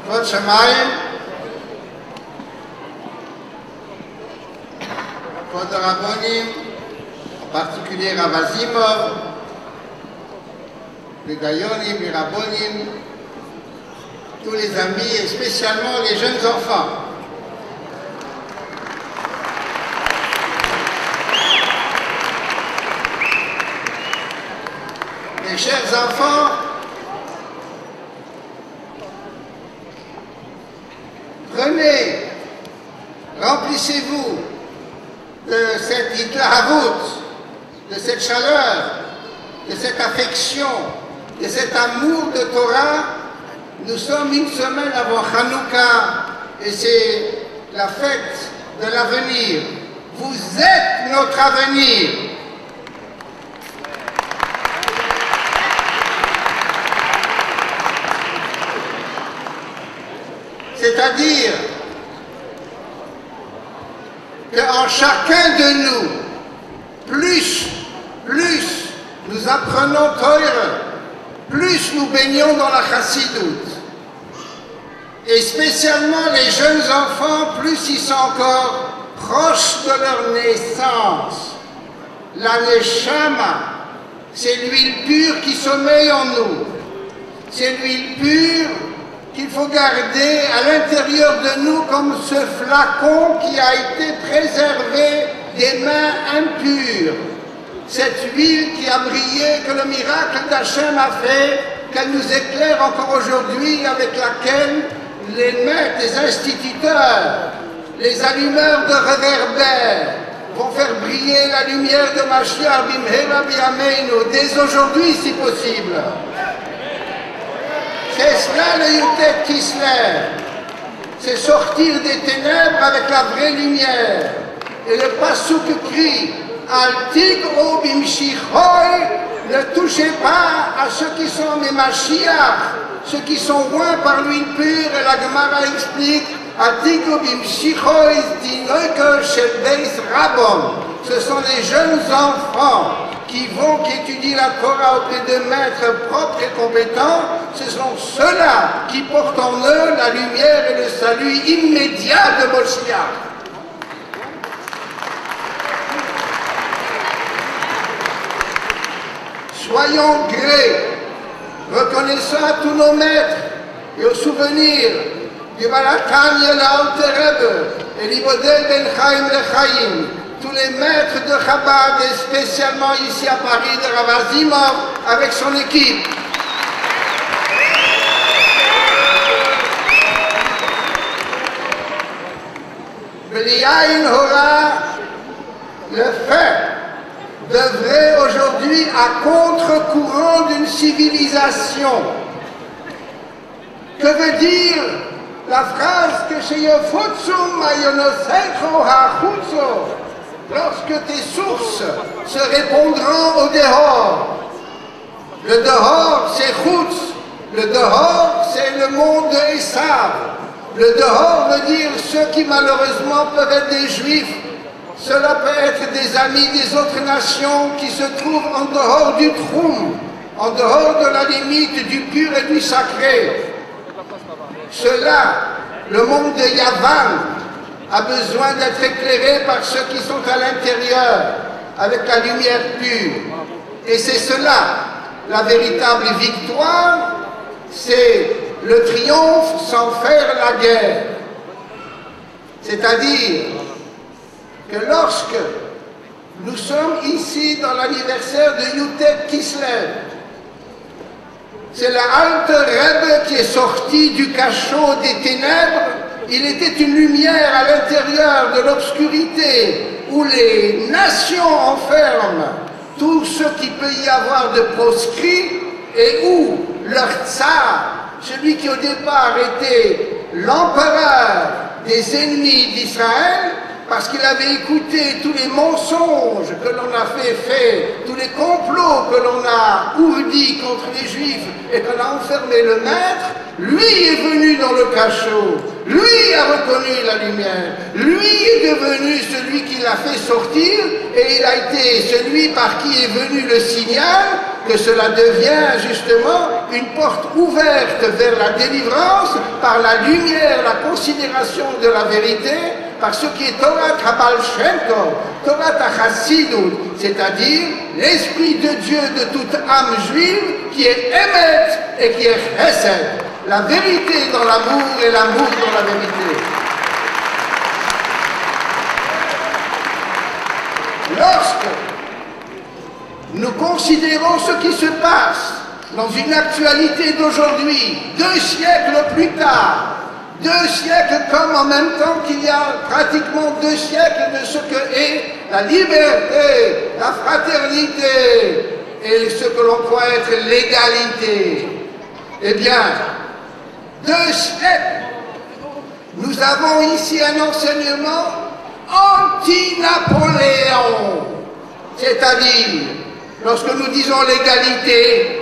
כבוד שמיים, כבוד הרבונים, en particulier Rav Azimov, les Dayonim, les Rabbonim, tous les amis et spécialement les jeunes enfants. Mes chers enfants, prenez, remplissez-vous de cette hitlahavut, de cette chaleur, de cette affection, de cet amour de Torah. Nous sommes une semaine avant Hanouka et c'est la fête de l'avenir. Vous êtes notre avenir. C'est-à-dire qu'en chacun de nous, plus nous apprenons Torah, plus nous baignons dans la Chassidout. Et spécialement les jeunes enfants, plus ils sont encore proches de leur naissance. La Neshama, c'est l'huile pure qui sommeille en nous. C'est l'huile pure qu'il faut garder à l'intérieur de nous comme ce flacon qui a été préservé des mains impures. Cette huile qui a brillé, que le miracle d'Hachem a fait, qu'elle nous éclaire encore aujourd'hui, avec laquelle les maîtres, les instituteurs, les allumeurs de réverbères vont faire briller la lumière de Mashiach bimhera biyameinu, dès aujourd'hui si possible. C'est cela le Yutet Kislev, c'est sortir des ténèbres avec la vraie lumière. Et le Passouk crie Al tigro bimshichoi, ne touchez pas à ceux qui sont mes Mashiach, ceux qui sont loin par l'huile pure. Et la Gemara explique Al tigro bimshichoi dinoike shel beis rabon. Ce sont les jeunes enfants qui étudient la Torah auprès de maîtres propres et compétents. Ce sont ceux-là qui portent en eux la lumière et le salut immédiat de Moshiach. Soyons grés, reconnaissant à tous nos maîtres et au souvenir du Balatanya l'Alter Rebbe et l'Ibodel Ben Chaim Lechaim, tous les maîtres de Chabad et spécialement ici à Paris de Rav Azimov avec son équipe. B'liyayin hora, le fait devrait aujourd'hui à contre-courant d'une civilisation. Que veut dire la phrase que chez Yofutsum Mayonosecho Hachutso, lorsque tes sources se répondront au dehors? Le dehors c'est Chutz, le dehors c'est le monde de Esav. Le dehors veut dire ceux qui malheureusement peuvent être des juifs. Cela peut être des amis des autres nations qui se trouvent en dehors du troum, en dehors de la limite du pur et du sacré. Cela, le monde de Yavan a besoin d'être éclairé par ceux qui sont à l'intérieur, avec la lumière pure. Et c'est cela, la véritable victoire, c'est le triomphe sans faire la guerre. C'est-à-dire que lorsque nous sommes ici dans l'anniversaire de Yutet Kislev, c'est la Alter Rebbe qui est sorti du cachot des ténèbres. Il était une lumière à l'intérieur de l'obscurité où les nations enferment tout ce qui peut y avoir de proscrit et où leur tsar, celui qui au départ était l'empereur des ennemis d'Israël, parce qu'il avait écouté tous les mensonges que l'on a fait, tous les complots que l'on a ourdis contre les Juifs et qu'on a enfermé le maître, Lui est venu dans le cachot. Lui a reconnu la lumière. Lui est devenu celui qui l'a fait sortir et il a été celui par qui est venu le signal que cela devient justement une porte ouverte vers la délivrance par la lumière, la considération de la vérité, par ce qui est Torah Kabal Shem Tov, Torah Chassidut, c'est-à-dire l'Esprit de Dieu de toute âme juive qui est Emet et qui est Chesed. La vérité dans l'amour et l'amour dans la vérité. Lorsque nous considérons ce qui se passe dans une actualité d'aujourd'hui, 2 siècles plus tard, 2 siècles comme en même temps qu'il y a pratiquement 2 siècles de ce que est la liberté, la fraternité et ce que l'on croit être l'égalité, eh bien, 2 siècles, nous avons ici un enseignement anti-Napoléon. C'est-à-dire, lorsque nous disons l'égalité,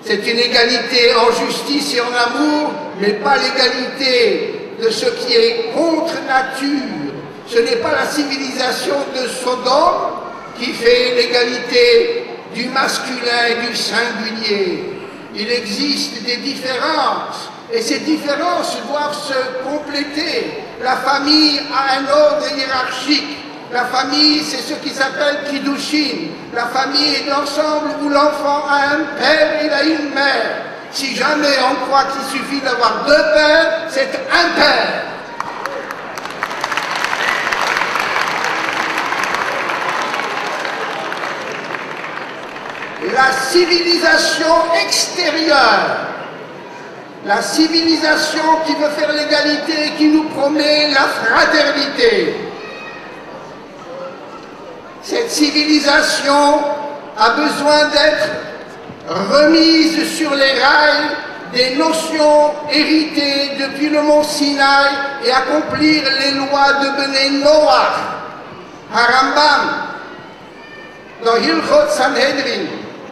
c'est une égalité en justice et en amour, mais pas l'égalité de ce qui est contre nature. Ce n'est pas la civilisation de Sodome qui fait l'égalité du masculin et du singulier. Il existe des différences. Et ces différences doivent se compléter. La famille a un ordre hiérarchique. La famille, c'est ce qui s'appelle Kiddushin. La famille est l'ensemble où l'enfant a un père et il a une mère. Si jamais on croit qu'il suffit d'avoir 2 pères, c'est un père. La civilisation extérieure, la civilisation qui veut faire l'égalité et qui nous promet la fraternité. Cette civilisation a besoin d'être remise sur les rails des notions héritées depuis le mont Sinaï et accomplir les lois de Bnei Noach. Harambam, dans Hilchot Sanhedrin,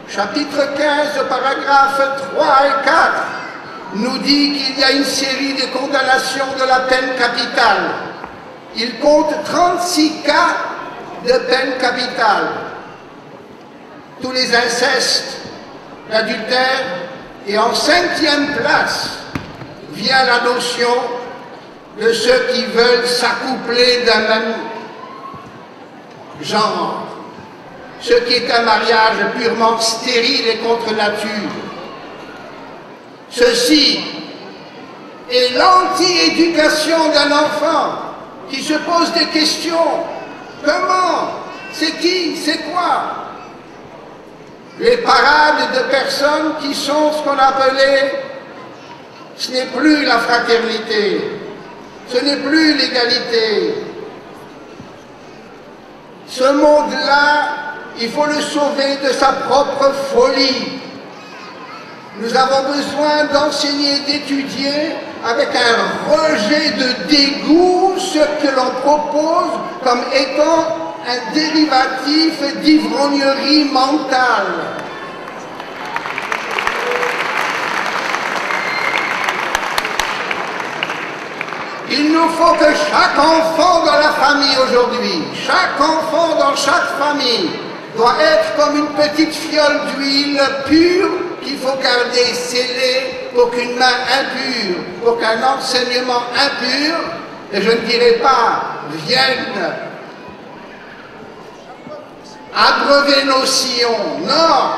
chapitre 15, paragraphes 3 et 4, nous dit qu'il y a une série de condamnations de la peine capitale. Il compte 36 cas de peine capitale. Tous les incestes, l'adultère, et en 5e place vient la notion de ceux qui veulent s'accoupler d'un même genre, ce qui est un mariage purement stérile et contre nature. Ceci est l'anti-éducation d'un enfant qui se pose des questions. Comment? C'est qui? C'est quoi? Les parades de personnes qui sont ce qu'on appelait, ce n'est plus la fraternité, ce n'est plus l'égalité. Ce monde-là, il faut le sauver de sa propre folie. Nous avons besoin d'enseigner, d'étudier avec un rejet de dégoût ce que l'on propose comme étant un dérivatif d'ivrognerie mentale. Il nous faut que chaque enfant dans la famille aujourd'hui, chaque enfant dans chaque famille, doit être comme une petite fiole d'huile pure qu'il faut garder scellée pour qu'une main impure, pour qu'un enseignement impur, et je ne dirais pas, vienne abreuver nos sillons. Non!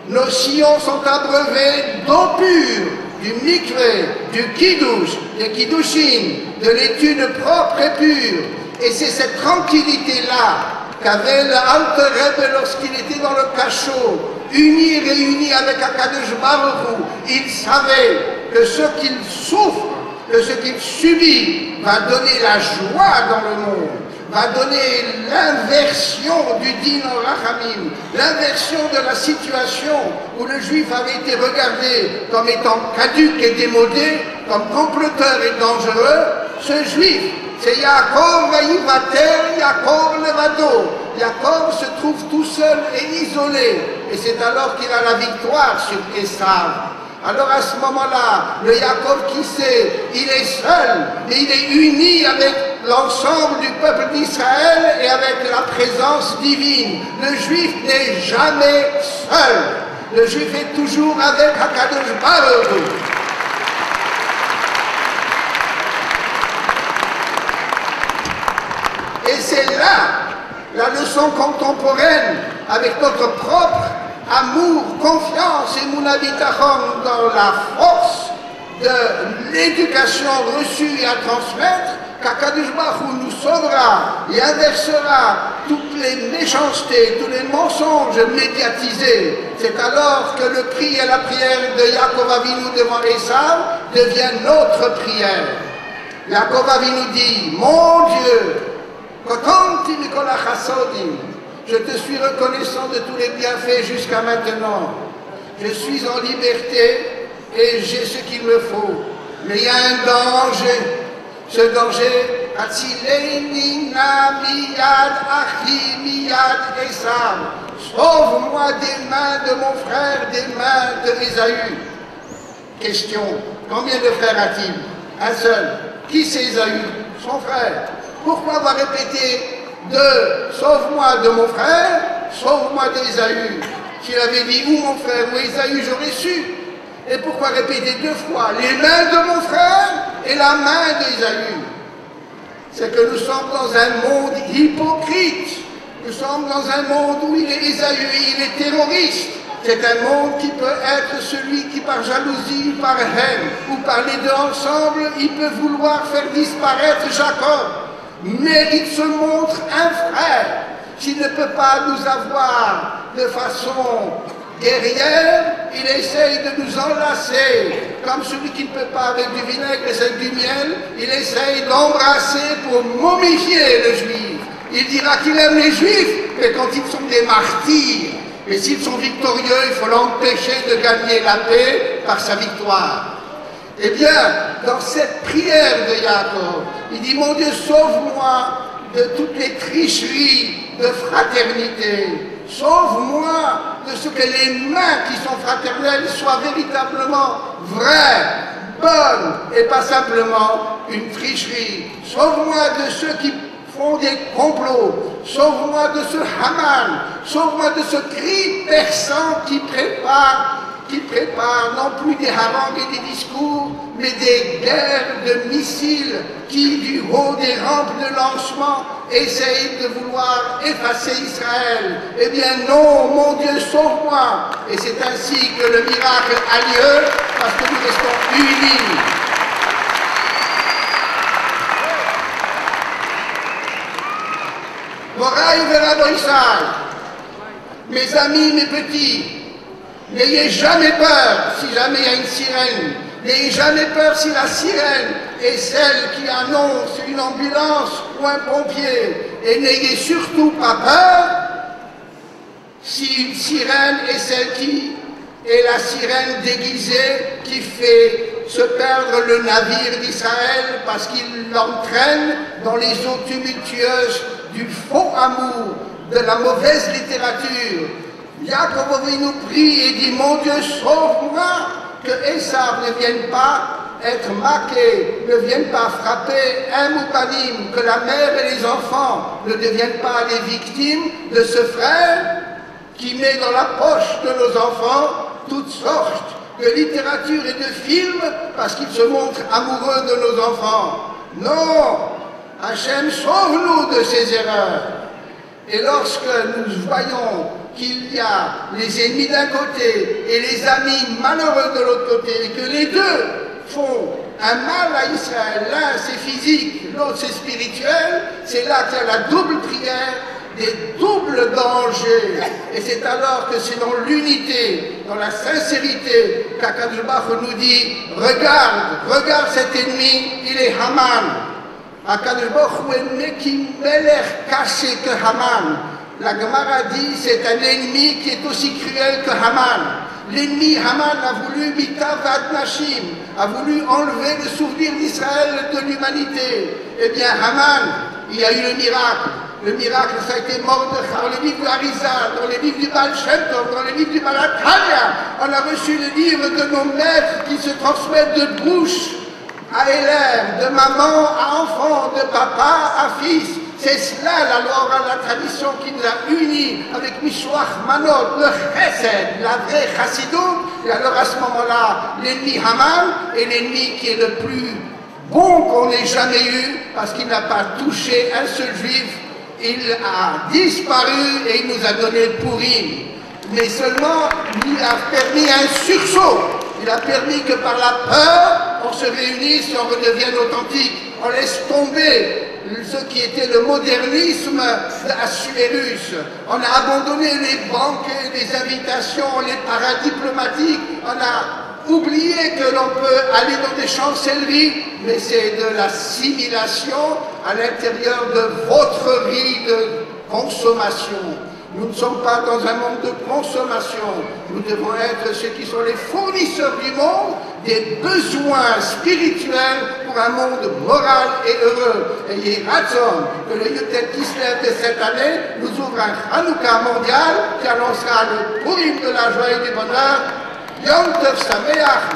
Nos sillons sont abreuvés d'eau pure, du mikvé, du kiddush, des kiddushin, de l'étude propre et pure. Et c'est cette tranquillité-là qu'avait le Alter Rebbe lorsqu'il était dans le cachot, uni, réuni avec Akadosh Baruch Hu. Il savait que ce qu'il souffre, que ce qu'il subit, va donner la joie dans le monde, va donner l'inversion du din en rachamim, l'inversion de la situation où le juif avait été regardé comme étant caduc et démodé, comme comploteur et dangereux. Ce juif, c'est Yaakov Vayivater, Yaakov Levado. Yaakov se trouve tout seul et isolé. Et c'est alors qu'il a la victoire sur Esav. Alors à ce moment-là, le Yaakov qui sait, il est seul, et il est uni avec l'ensemble du peuple d'Israël et avec la présence divine. Le Juif n'est jamais seul. Le Juif est toujours avec HaKadosh Baruch Hu. Et c'est là la leçon contemporaine avec notre propre amour, confiance et mon habitachon dans la force de l'éducation reçue et à transmettre, qu'Akadosh Baruch Hu nous sauvera et inversera toutes les méchancetés, tous les mensonges médiatisés. C'est alors que le cri et la prière de Yaakov Avinu devant Esav devient notre prière. Yaakov Avinu dit, mon Dieu, je te suis reconnaissant de tous les bienfaits jusqu'à maintenant. Je suis en liberté et j'ai ce qu'il me faut. Mais il y a un danger. Ce danger, sauve-moi des mains de mon frère, des mains de Ésaü. Question, combien de frères a-t-il? Un seul. Qui c'est Ésaü? Son frère. Pourquoi va répéter de sauve-moi de mon frère, sauve-moi d'Ésaü? S'il avait dit ou mon frère ou Ésaü, j'aurais su. Et pourquoi répéter deux fois les mains de mon frère et la main d'Ésaü? C'est que nous sommes dans un monde hypocrite. Nous sommes dans un monde où il est Ésaü, il est terroriste. C'est un monde qui peut être celui qui par jalousie, par haine, ou par les deux ensemble, il peut vouloir faire disparaître Jacob. Mais il se montre un frère. S'il ne peut pas nous avoir de façon guerrière, il essaye de nous enlacer. Comme celui qui ne peut pas avec du vinaigre et avec du miel, il essaye d'embrasser pour momifier le juif. Il dira qu'il aime les juifs, mais quand ils sont des martyrs, et s'ils sont victorieux, il faut l'empêcher de gagner la paix par sa victoire. Eh bien, dans cette prière de Yaakov, il dit, mon Dieu, sauve-moi de toutes les tricheries de fraternité. Sauve-moi de ce que les mains qui sont fraternelles soient véritablement vraies, bonnes, et pas simplement une tricherie. Sauve-moi de ceux qui font des complots. Sauve-moi de ce Haman. Sauve-moi de ce cri perçant qui prépare non plus des harangues et des discours, mais des guerres de missiles qui, du haut des rampes de lancement, essayent de vouloir effacer Israël. Eh bien non, mon Dieu, sauve-moi. Et c'est ainsi que le miracle a lieu, parce que nous restons unis. Moraï verra Israël. Mes amis, mes petits, n'ayez jamais peur si jamais il y a une sirène. N'ayez jamais peur si la sirène est celle qui annonce une ambulance ou un pompier. Et n'ayez surtout pas peur si une sirène est celle qui est la sirène déguisée qui fait se perdre le navire d'Israël parce qu'il l'entraîne dans les eaux tumultueuses du faux amour, de la mauvaise littérature. Yaakov nous prie et dit, mon Dieu, sauve-moi, que Esav ne vienne pas être maqué, ne vienne pas frapper un moupanim, que la mère et les enfants ne deviennent pas les victimes de ce frère qui met dans la poche de nos enfants toutes sortes de littérature et de films parce qu'il se montre amoureux de nos enfants. Non, Hachem, sauve-nous de ces erreurs. Et lorsque nous voyons qu'il y a les ennemis d'un côté et les amis malheureux de l'autre côté, et que les deux font un mal à Israël, l'un c'est physique, l'autre c'est spirituel, c'est là qu'il y a la double prière, des doubles dangers. Et c'est alors que c'est dans l'unité, dans la sincérité, qu'Akadosh Baruch Hu nous dit, regarde cet ennemi, il est Haman. Akadosh Baruch Hu est Mekimelech caché que Haman. La Gemara dit c'est un ennemi qui est aussi cruel que Haman. L'ennemi Haman a voulu Mitavat Nashim, a voulu enlever le souvenir d'Israël de l'humanité. Eh bien Haman, il y a eu le miracle. Le miracle, ça a été Mordechai, dans les livres du Harizal, dans les livres du Baal Shem Tov, dans les livres du Baal HaTanya. On a reçu le livre de nos maîtres qui se transmettent de bouche à élève, de maman à enfant, de papa à fils. C'est cela la loi orale, la tradition qui nous a unis avec Mishloach Manot, le Chesed, la vraie Chassidout. Et alors à ce moment-là, l'ennemi Haman est l'ennemi qui est le plus bon qu'on ait jamais eu, parce qu'il n'a pas touché un seul juif. Il a disparu et il nous a donné le Pourim. Mais seulement, il a permis un sursaut. Il a permis que par la peur, on se réunisse et on redevienne authentique. On laisse tomber ce qui était le modernisme d'Assuérus. On a abandonné les banquets, les invitations, les paradis diplomatiques. On a oublié que l'on peut aller dans des chancelleries, mais c'est de l'assimilation à l'intérieur de votre vie de consommation. Nous ne sommes pas dans un monde de consommation. Nous devons être ceux qui sont les fournisseurs du monde, des besoins spirituels pour un monde moral et heureux. Ayez raison que le Yutet Kislev de cette année nous ouvre un Hanouka mondial qui annoncera le Purim de la joie et du bonheur. Yom Tov Sameach.